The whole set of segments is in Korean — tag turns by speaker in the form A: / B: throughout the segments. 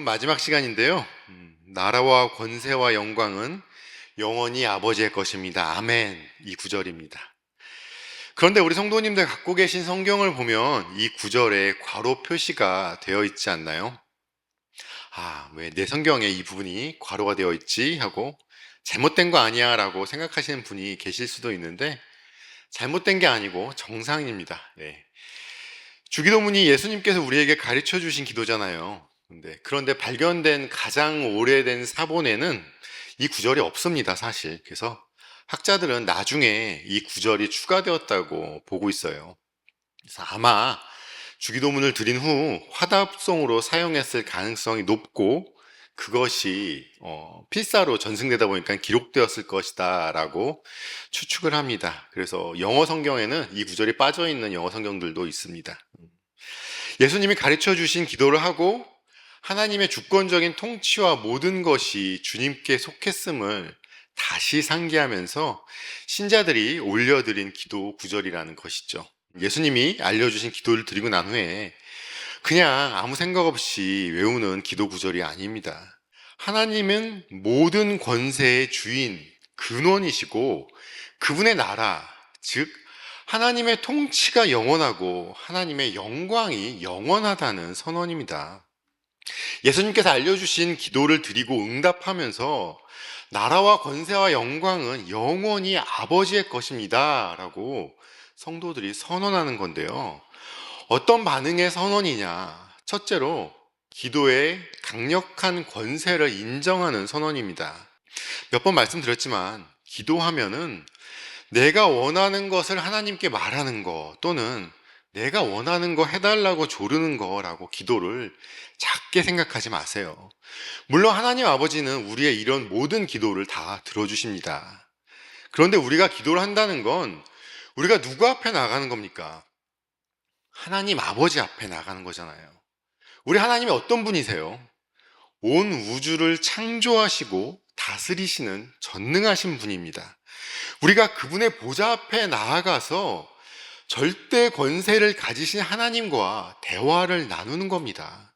A: 마지막 시간인데요. 나라와 권세와 영광은 영원히 아버지의 것입니다. 아멘. 이 구절입니다. 그런데 우리 성도님들 갖고 계신 성경을 보면 이 구절에 괄호 표시가 되어 있지 않나요? 왜 내 성경에 이 부분이 괄호가 되어 있지? 하고 잘못된 거 아니야? 라고 생각하시는 분이 계실 수도 있는데 잘못된 게 아니고 정상입니다. 네. 주기도문이 예수님께서 우리에게 가르쳐 주신 기도잖아요. 그런데 발견된 가장 오래된 사본에는 이 구절이 없습니다, 사실. 그래서 학자들은 나중에 이 구절이 추가되었다고 보고 있어요. 그래서 아마 주기도문을 드린 후 화답송으로 사용했을 가능성이 높고 그것이 필사로 전승되다 보니까 기록되었을 것이다 라고 추측을 합니다. 그래서 영어 성경에는 이 구절이 빠져 있는 영어 성경들도 있습니다. 예수님이 가르쳐 주신 기도를 하고 하나님의 주권적인 통치와 모든 것이 주님께 속했음을 다시 상기하면서 신자들이 올려드린 기도 구절이라는 것이죠. 예수님이 알려주신 기도를 드리고 난 후에 그냥 아무 생각 없이 외우는 기도 구절이 아닙니다. 하나님은 모든 권세의 주인, 근원이시고 그분의 나라, 즉 하나님의 통치가 영원하고 하나님의 영광이 영원하다는 선언입니다. 예수님께서 알려주신 기도를 드리고 응답하면서 나라와 권세와 영광은 영원히 아버지의 것입니다 라고 성도들이 선언하는 건데요. 어떤 반응의 선언이냐? 첫째로 기도의 강력한 권세를 인정하는 선언입니다. 몇 번 말씀드렸지만 기도하면은 내가 원하는 것을 하나님께 말하는 거 또는 내가 원하는 거 해달라고 조르는 거라고 기도를 작게 생각하지 마세요. 물론 하나님 아버지는 우리의 이런 모든 기도를 다 들어주십니다. 그런데 우리가 기도를 한다는 건 우리가 누구 앞에 나가는 겁니까? 하나님 아버지 앞에 나가는 거잖아요. 우리 하나님이 어떤 분이세요? 온 우주를 창조하시고 다스리시는 전능하신 분입니다. 우리가 그분의 보좌 앞에 나아가서 절대 권세를 가지신 하나님과 대화를 나누는 겁니다.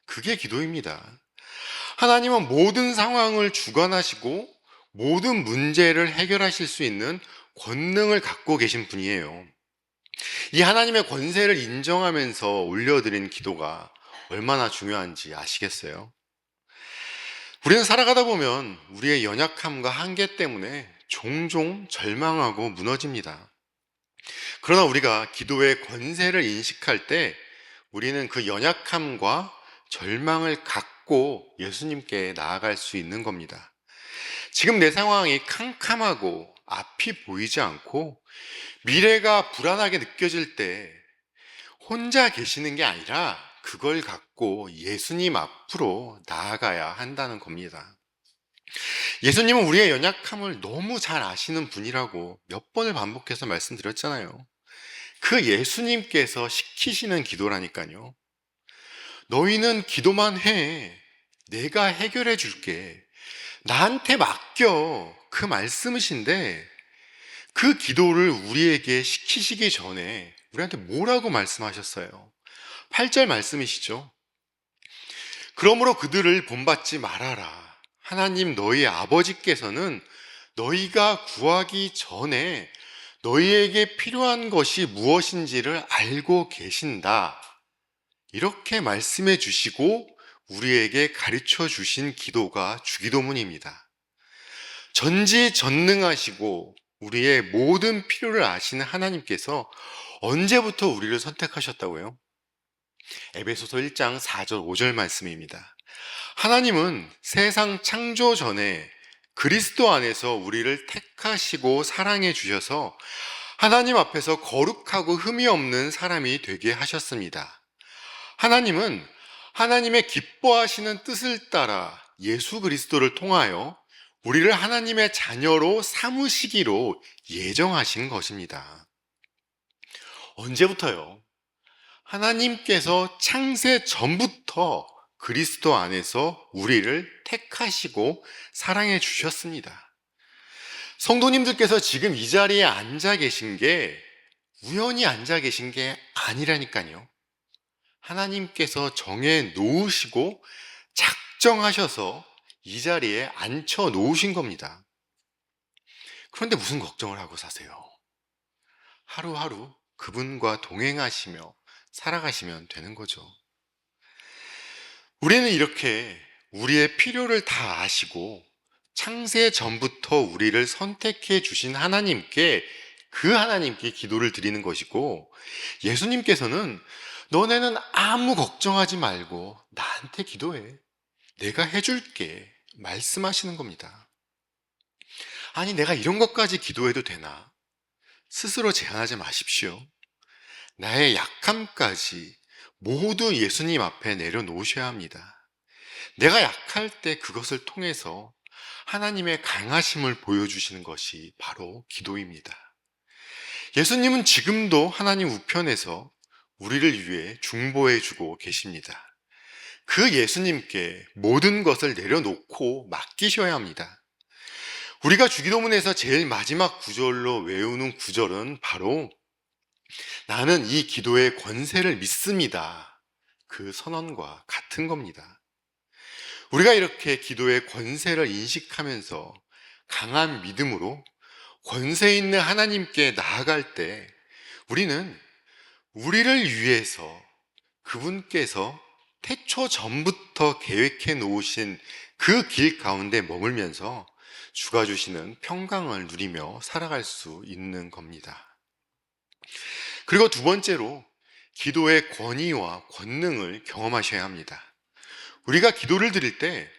A: 그게 기도입니다. 하나님은 모든 상황을 주관하시고 모든 문제를 해결하실 수 있는 권능을 갖고 계신 분이에요. 이 하나님의 권세를 인정하면서 올려드린 기도가 얼마나 중요한지 아시겠어요? 우리는 살아가다 보면 우리의 연약함과 한계 때문에 종종 절망하고 무너집니다. 그러나 우리가 기도의 권세를 인식할 때 우리는 그 연약함과 절망을 갖고 예수님께 나아갈 수 있는 겁니다. 지금 내 상황이 캄캄하고 앞이 보이지 않고 미래가 불안하게 느껴질 때 혼자 계시는 게 아니라 그걸 갖고 예수님 앞으로 나아가야 한다는 겁니다. 예수님은 우리의 연약함을 너무 잘 아시는 분이라고 몇 번을 반복해서 말씀드렸잖아요. 그 예수님께서 시키시는 기도라니까요. 너희는 기도만 해. 내가 해결해 줄게. 나한테 맡겨. 그 말씀이신데 그 기도를 우리에게 시키시기 전에 우리한테 뭐라고 말씀하셨어요? 8절 말씀이시죠. 그러므로 그들을 본받지 말아라. 하나님 너희 아버지께서는 너희가 구하기 전에 너희에게 필요한 것이 무엇인지를 알고 계신다. 이렇게 말씀해 주시고 우리에게 가르쳐 주신 기도가 주기도문입니다. 전지전능하시고 우리의 모든 필요를 아시는 하나님께서 언제부터 우리를 선택하셨다고요? 에베소서 1장 4절 5절 말씀입니다. 하나님은 세상 창조 전에 그리스도 안에서 우리를 택하시고 사랑해 주셔서 하나님 앞에서 거룩하고 흠이 없는 사람이 되게 하셨습니다. 하나님은 하나님의 기뻐하시는 뜻을 따라 예수 그리스도를 통하여 우리를 하나님의 자녀로 삼으시기로 예정하신 것입니다. 언제부터요? 하나님께서 창세 전부터 그리스도 안에서 우리를 택하시고 사랑해 주셨습니다. 성도님들께서 지금 이 자리에 앉아 계신 게 우연히 앉아 계신 게 아니라니까요. 하나님께서 정해 놓으시고 작정하셔서 이 자리에 앉혀 놓으신 겁니다. 그런데 무슨 걱정을 하고 사세요? 하루하루 그분과 동행하시며 살아가시면 되는 거죠. 우리는 이렇게 우리의 필요를 다 아시고 창세 전부터 우리를 선택해 주신 하나님께, 그 하나님께 기도를 드리는 것이고, 예수님께서는 너네는 아무 걱정하지 말고 나한테 기도해. 내가 해줄게. 말씀하시는 겁니다. 아니, 내가 이런 것까지 기도해도 되나? 스스로 제한하지 마십시오. 나의 약함까지 모두 예수님 앞에 내려놓으셔야 합니다. 내가 약할 때 그것을 통해서 하나님의 강하심을 보여주시는 것이 바로 기도입니다. 예수님은 지금도 하나님 우편에서 우리를 위해 중보해주고 계십니다. 그 예수님께 모든 것을 내려놓고 맡기셔야 합니다. 우리가 주기도문에서 제일 마지막 구절로 외우는 구절은 바로 나는 이 기도의 권세를 믿습니다. 그 선언과 같은 겁니다. 우리가 이렇게 기도의 권세를 인식하면서 강한 믿음으로 권세 있는 하나님께 나아갈 때 우리는 우리를 위해서 그분께서 태초 전부터 계획해 놓으신 그 길 가운데 머물면서 주가 주시는 평강을 누리며 살아갈 수 있는 겁니다. 그리고 두 번째로 기도의 권위와 권능을 경험하셔야 합니다. 우리가 기도를 드릴 때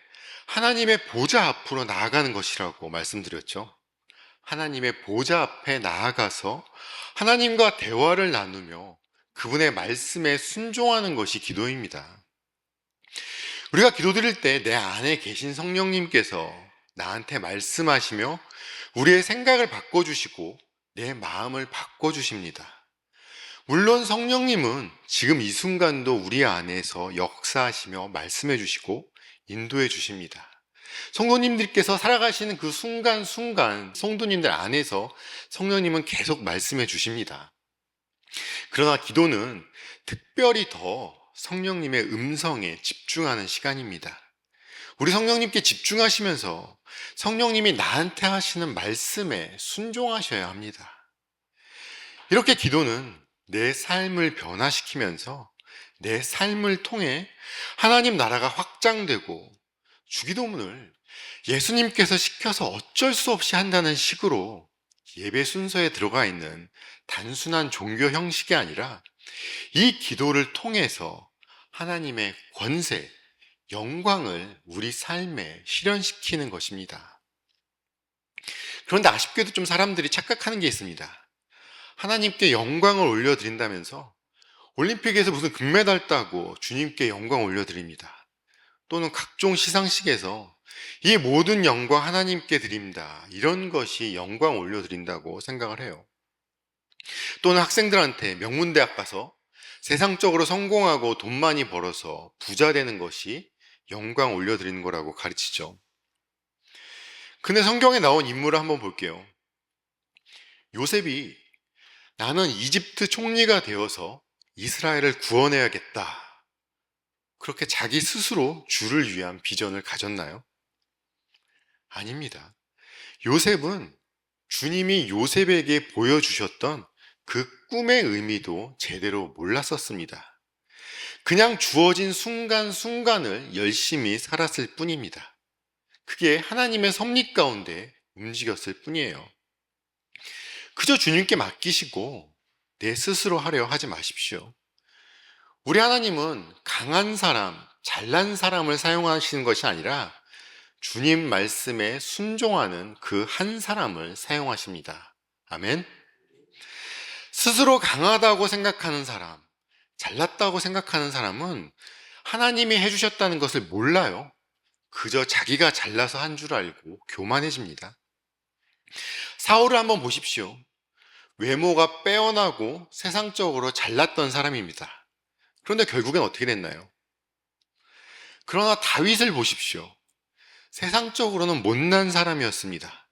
A: 하나님의 보좌 앞으로 나아가는 것이라고 말씀드렸죠. 하나님의 보좌 앞에 나아가서 하나님과 대화를 나누며 그분의 말씀에 순종하는 것이 기도입니다. 우리가 기도드릴 때 내 안에 계신 성령님께서 나한테 말씀하시며 우리의 생각을 바꿔주시고 내 마음을 바꿔주십니다. 물론 성령님은 지금 이 순간도 우리 안에서 역사하시며 말씀해 주시고 인도해 주십니다. 성도님들께서 살아가시는 그 순간순간 성도님들 안에서 성령님은 계속 말씀해 주십니다. 그러나 기도는 특별히 더 성령님의 음성에 집중하는 시간입니다. 우리 성령님께 집중하시면서 성령님이 나한테 하시는 말씀에 순종하셔야 합니다. 이렇게 기도는 내 삶을 변화시키면서 내 삶을 통해 하나님 나라가 확장되고 주기도문을 예수님께서 시켜서 어쩔 수 없이 한다는 식으로 예배 순서에 들어가 있는 단순한 종교 형식이 아니라 이 기도를 통해서 하나님의 권세, 영광을 우리 삶에 실현시키는 것입니다. 그런데 아쉽게도 좀 사람들이 착각하는 게 있습니다. 하나님께 영광을 올려드린다면서 올림픽에서 무슨 금메달 따고 주님께 영광 올려드립니다. 또는 각종 시상식에서 이 모든 영광 하나님께 드립니다. 이런 것이 영광 올려드린다고 생각을 해요. 또는 학생들한테 명문대학 가서 세상적으로 성공하고 돈 많이 벌어서 부자 되는 것이 영광 올려드리는 거라고 가르치죠. 근데 성경에 나온 인물을 한번 볼게요. 요셉이 나는 이집트 총리가 되어서 이스라엘을 구원해야겠다. 그렇게 자기 스스로 주를 위한 비전을 가졌나요? 아닙니다. 요셉은 주님이 요셉에게 보여주셨던 그 꿈의 의미도 제대로 몰랐었습니다. 그냥 주어진 순간순간을 열심히 살았을 뿐입니다. 그게 하나님의 섭리 가운데 움직였을 뿐이에요. 그저 주님께 맡기시고 내 스스로 하려 하지 마십시오. 우리 하나님은 강한 사람, 잘난 사람을 사용하시는 것이 아니라 주님 말씀에 순종하는 그 한 사람을 사용하십니다. 아멘. 스스로 강하다고 생각하는 사람, 잘났다고 생각하는 사람은 하나님이 해주셨다는 것을 몰라요. 그저 자기가 잘나서 한 줄 알고 교만해집니다. 사울을 한번 보십시오. 외모가 빼어나고 세상적으로 잘났던 사람입니다. 그런데 결국엔 어떻게 됐나요? 그러나 다윗을 보십시오. 세상적으로는 못난 사람이었습니다.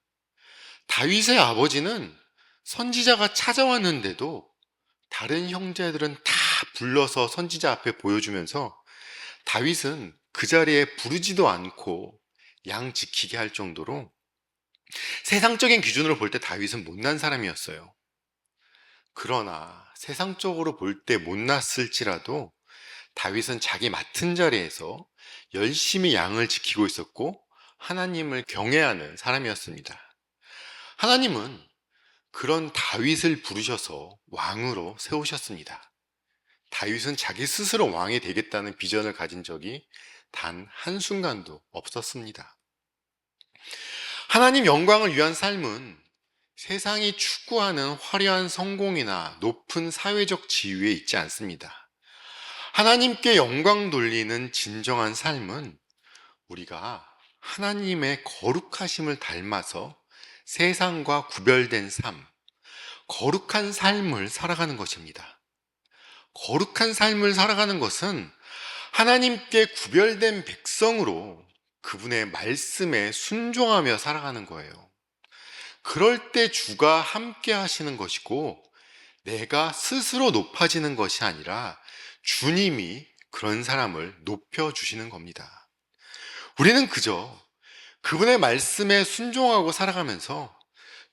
A: 다윗의 아버지는 선지자가 찾아왔는데도 다른 형제들은 다 불러서 선지자 앞에 보여주면서 다윗은 그 자리에 부르지도 않고 양 지키게 할 정도로 세상적인 기준으로 볼 때 다윗은 못난 사람이었어요. 그러나 세상적으로 볼 때 못났을지라도 다윗은 자기 맡은 자리에서 열심히 양을 지키고 있었고 하나님을 경외하는 사람이었습니다. 하나님은 그런 다윗을 부르셔서 왕으로 세우셨습니다. 다윗은 자기 스스로 왕이 되겠다는 비전을 가진 적이 단 한순간도 없었습니다. 하나님 영광을 위한 삶은 세상이 추구하는 화려한 성공이나 높은 사회적 지위에 있지 않습니다. 하나님께 영광 돌리는 진정한 삶은 우리가 하나님의 거룩하심을 닮아서 세상과 구별된 삶, 거룩한 삶을 살아가는 것입니다. 거룩한 삶을 살아가는 것은 하나님께 구별된 백성으로 그분의 말씀에 순종하며 살아가는 거예요. 그럴 때 주가 함께 하시는 것이고 내가 스스로 높아지는 것이 아니라 주님이 그런 사람을 높여주시는 겁니다. 우리는 그저 그분의 말씀에 순종하고 살아가면서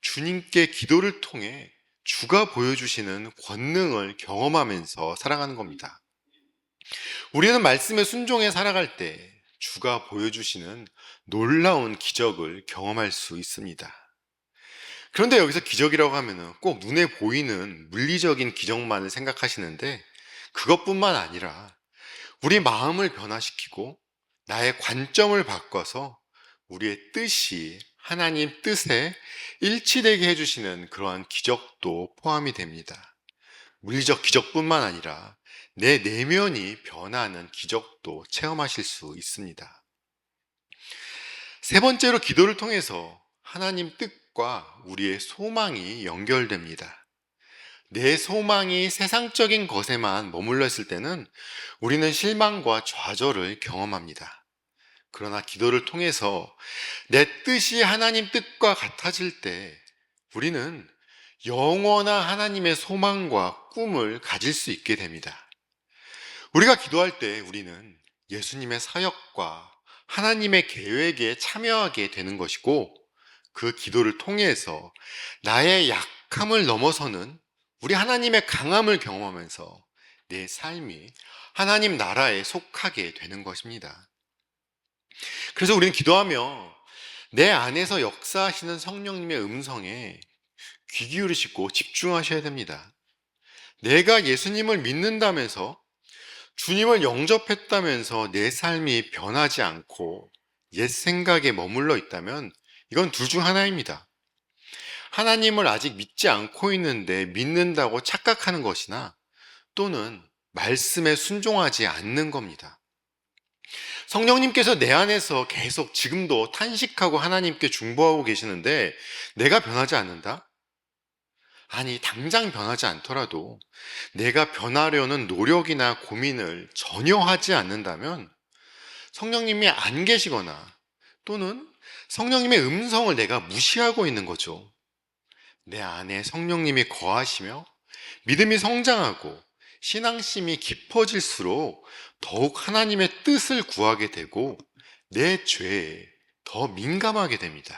A: 주님께 기도를 통해 주가 보여주시는 권능을 경험하면서 살아가는 겁니다. 우리는 말씀에 순종해 살아갈 때 주가 보여주시는 놀라운 기적을 경험할 수 있습니다. 그런데 여기서 기적이라고 하면은 꼭 눈에 보이는 물리적인 기적만을 생각하시는데 그것뿐만 아니라 우리 마음을 변화시키고 나의 관점을 바꿔서 우리의 뜻이 하나님 뜻에 일치되게 해주시는 그러한 기적도 포함이 됩니다. 물리적 기적뿐만 아니라 내 내면이 변하는 기적도 체험하실 수 있습니다. 세 번째로 기도를 통해서 하나님 뜻과 우리의 소망이 연결됩니다. 내 소망이 세상적인 것에만 머물러 있을 때는 우리는 실망과 좌절을 경험합니다. 그러나 기도를 통해서 내 뜻이 하나님 뜻과 같아질 때 우리는 영원한 하나님의 소망과 꿈을 가질 수 있게 됩니다. 우리가 기도할 때 우리는 예수님의 사역과 하나님의 계획에 참여하게 되는 것이고 그 기도를 통해서 나의 약함을 넘어서는 우리 하나님의 강함을 경험하면서 내 삶이 하나님 나라에 속하게 되는 것입니다. 그래서 우리는 기도하며 내 안에서 역사하시는 성령님의 음성에 귀 기울이시고 집중하셔야 됩니다. 내가 예수님을 믿는다면서 주님을 영접했다면서 내 삶이 변하지 않고 옛 생각에 머물러 있다면 이건 둘 중 하나입니다. 하나님을 아직 믿지 않고 있는데 믿는다고 착각하는 것이나 또는 말씀에 순종하지 않는 겁니다. 성령님께서 내 안에서 계속 지금도 탄식하고 하나님께 중보하고 계시는데 내가 변하지 않는다? 아니, 당장 변하지 않더라도 내가 변하려는 노력이나 고민을 전혀 하지 않는다면 성령님이 안 계시거나 또는 성령님의 음성을 내가 무시하고 있는 거죠. 내 안에 성령님이 거하시며 믿음이 성장하고 신앙심이 깊어질수록 더욱 하나님의 뜻을 구하게 되고 내 죄에 더 민감하게 됩니다.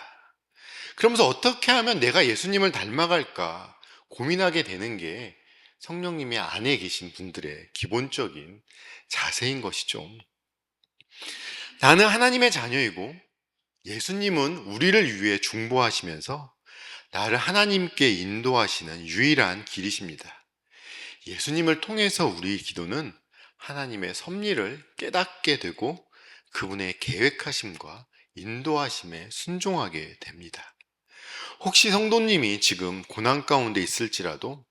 A: 그러면서 어떻게 하면 내가 예수님을 닮아갈까 고민하게 되는 게 성령님이 안에 계신 분들의 기본적인 자세인 것이죠. 나는 하나님의 자녀이고 예수님은 우리를 위해 중보하시면서 나를 하나님께 인도하시는 유일한 길이십니다. 예수님을 통해서 우리 기도는 하나님의 섭리를 깨닫게 되고 그분의 계획하심과 인도하심에 순종하게 됩니다. 혹시 성도님이 지금 고난 가운데 있을지라도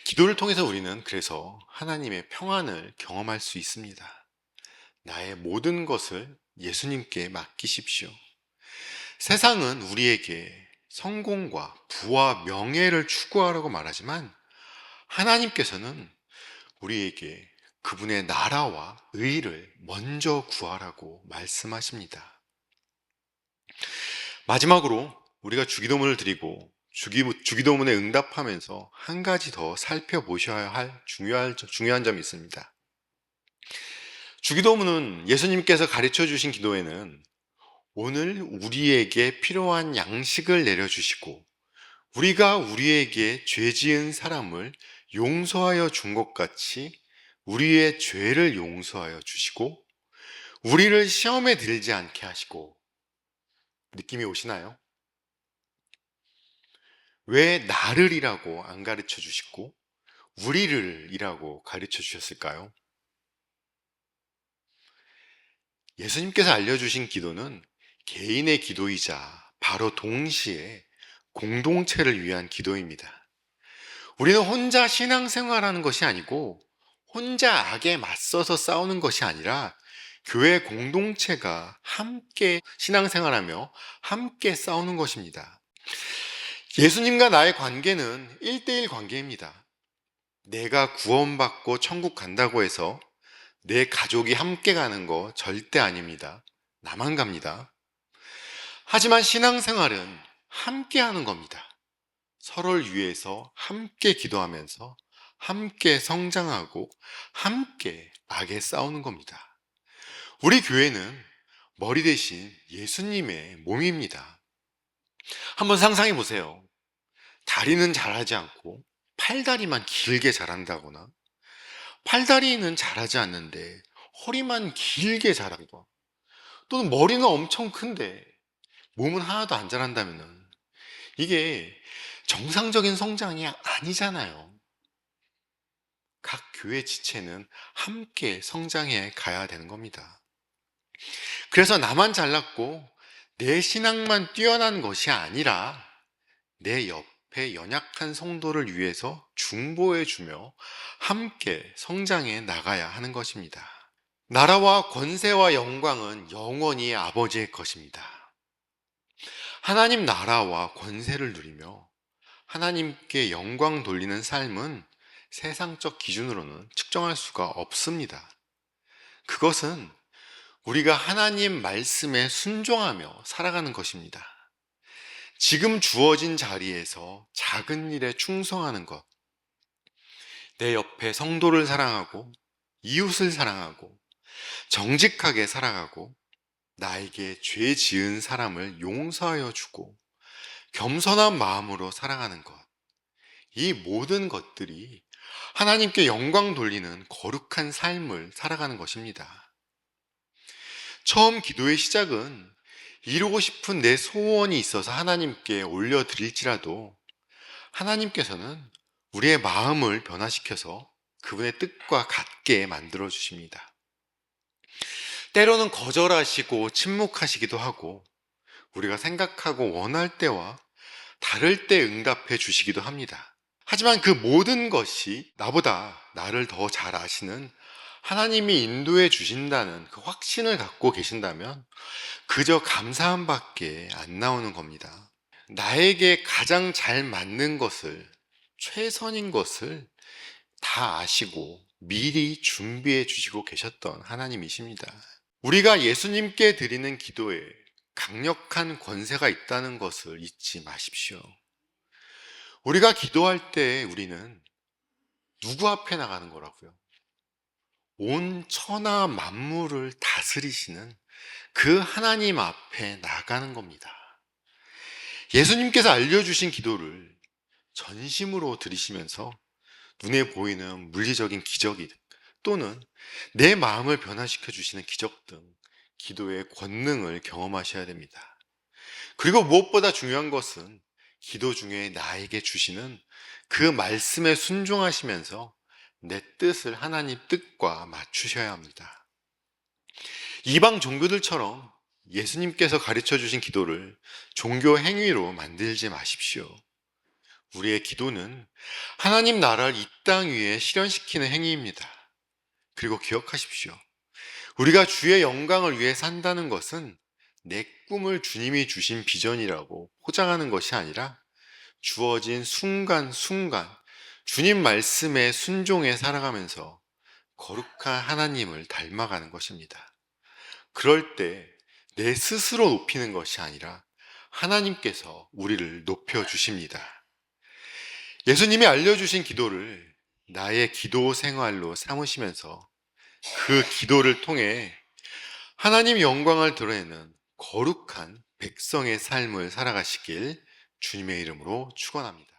A: 기도를 통해서 우리는 그래서 하나님의 평안을 경험할 수 있습니다. 나의 모든 것을 예수님께 맡기십시오. 세상은 우리에게 성공과 부와 명예를 추구하라고 말하지만 하나님께서는 우리에게 그분의 나라와 의를 먼저 구하라고 말씀하십니다. 마지막으로 우리가 주기도문을 드리고 주기도문에 응답하면서 한 가지 더 살펴보셔야 할 중요한 점이 있습니다. 주기도문은 예수님께서 가르쳐 주신 기도에는 오늘 우리에게 필요한 양식을 내려주시고 우리가 우리에게 죄 지은 사람을 용서하여 준 것 같이 우리의 죄를 용서하여 주시고 우리를 시험에 들지 않게 하시고, 느낌이 오시나요? 왜 나를이라고 안 가르쳐 주시고 우리를이라고 가르쳐 주셨을까요? 예수님께서 알려주신 기도는 개인의 기도이자 바로 동시에 공동체를 위한 기도입니다. 우리는 혼자 신앙생활하는 것이 아니고 혼자 악에 맞서서 싸우는 것이 아니라 교회 공동체가 함께 신앙생활하며 함께 싸우는 것입니다. 예수님과 나의 관계는 1대1 관계입니다. 내가 구원받고 천국 간다고 해서 내 가족이 함께 가는 거 절대 아닙니다. 나만 갑니다. 하지만 신앙생활은 함께 하는 겁니다. 서로를 위해서 함께 기도하면서 함께 성장하고 함께 악에 싸우는 겁니다. 우리 교회는 머리 대신 예수님의 몸입니다. 한번 상상해 보세요. 다리는 잘하지 않고 팔다리만 길게 자란다거나, 팔다리는 잘하지 않는데 허리만 길게 자라고, 또는 머리는 엄청 큰데 몸은 하나도 안 자란다면 이게 정상적인 성장이 아니잖아요. 각 교회 지체는 함께 성장해 가야 되는 겁니다. 그래서 나만 잘났고 내 신앙만 뛰어난 것이 아니라 내 옆에 연약한 성도를 위해서 중보해 주며 함께 성장해 나가야 하는 것입니다. 나라와 권세와 영광은 영원히 아버지의 것입니다. 하나님 나라와 권세를 누리며 하나님께 영광 돌리는 삶은 세상적 기준으로는 측정할 수가 없습니다. 그것은 우리가 하나님 말씀에 순종하며 살아가는 것입니다. 지금 주어진 자리에서 작은 일에 충성하는 것, 내 옆에 성도를 사랑하고 이웃을 사랑하고 정직하게 살아가고 나에게 죄 지은 사람을 용서하여 주고 겸손한 마음으로 살아가는 것, 이 모든 것들이 하나님께 영광 돌리는 거룩한 삶을 살아가는 것입니다. 처음 기도의 시작은 이루고 싶은 내 소원이 있어서 하나님께 올려드릴지라도 하나님께서는 우리의 마음을 변화시켜서 그분의 뜻과 같게 만들어 주십니다. 때로는 거절하시고 침묵하시기도 하고 우리가 생각하고 원할 때와 다를 때 응답해 주시기도 합니다. 하지만 그 모든 것이 나보다 나를 더 잘 아시는 하나님이 인도해 주신다는 그 확신을 갖고 계신다면 그저 감사함밖에 안 나오는 겁니다. 나에게 가장 잘 맞는 것을, 최선인 것을 다 아시고 미리 준비해 주시고 계셨던 하나님이십니다. 우리가 예수님께 드리는 기도에 강력한 권세가 있다는 것을 잊지 마십시오. 우리가 기도할 때 우리는 누구 앞에 나가는 거라고요? 온 천하 만물을 다스리시는 그 하나님 앞에 나가는 겁니다. 예수님께서 알려주신 기도를 전심으로 들으시면서 눈에 보이는 물리적인 기적이 또는 내 마음을 변화시켜 주시는 기적 등 기도의 권능을 경험하셔야 됩니다. 그리고 무엇보다 중요한 것은 기도 중에 나에게 주시는 그 말씀에 순종하시면서 내 뜻을 하나님 뜻과 맞추셔야 합니다. 이방 종교들처럼 예수님께서 가르쳐 주신 기도를 종교 행위로 만들지 마십시오. 우리의 기도는 하나님 나라를 이 땅 위에 실현시키는 행위입니다. 그리고 기억하십시오. 우리가 주의 영광을 위해 산다는 것은 내 꿈을 주님이 주신 비전이라고 포장하는 것이 아니라 주어진 순간순간 주님 말씀에 순종해 살아가면서 거룩한 하나님을 닮아가는 것입니다. 그럴 때 내 스스로 높이는 것이 아니라 하나님께서 우리를 높여주십니다. 예수님이 알려주신 기도를 나의 기도 생활로 삼으시면서 그 기도를 통해 하나님 영광을 드러내는 거룩한 백성의 삶을 살아가시길 주님의 이름으로 축원합니다.